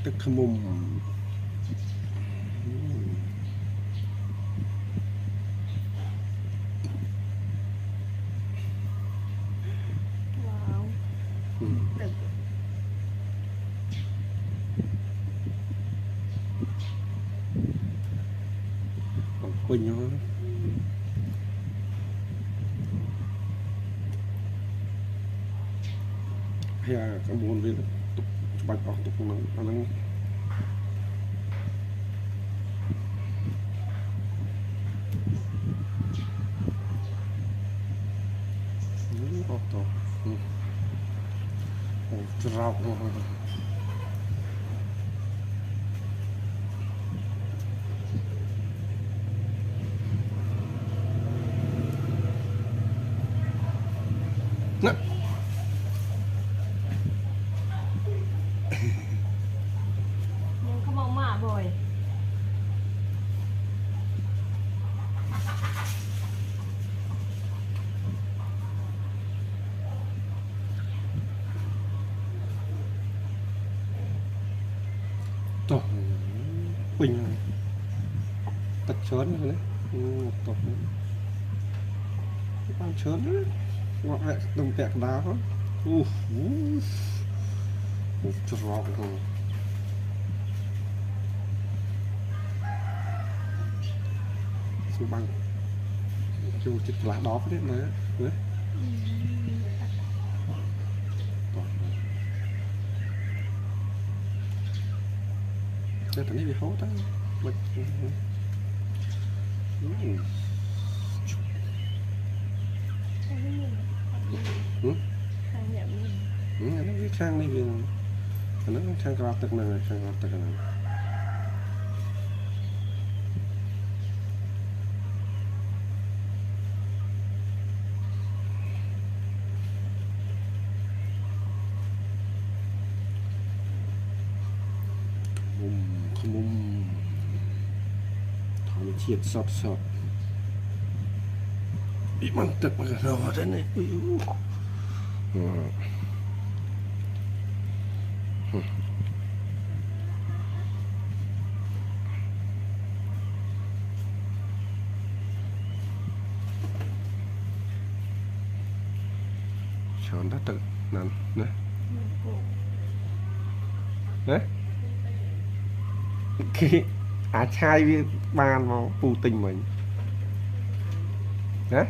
tức khăm mồm wow được quỳnh nó hay là cái môn về tục bạch ở tục nó to rau nè nhưng không mong mà bồi to quỳnh tật chớn rồi đấy to con chớn đấy ngọt lại đồng kẹt đá đó cho rau không xuống băng cho chích lá đó đấy nữa đây tận đây bị hố ta mình nó viết sang đi vì nó sang cọp tật này sang cọp tật này không thằng chiết sọt bị măng tật mà gần rồi đấy này chọn đất tự nè đấy khi chai với ban vào phù tình mình đấy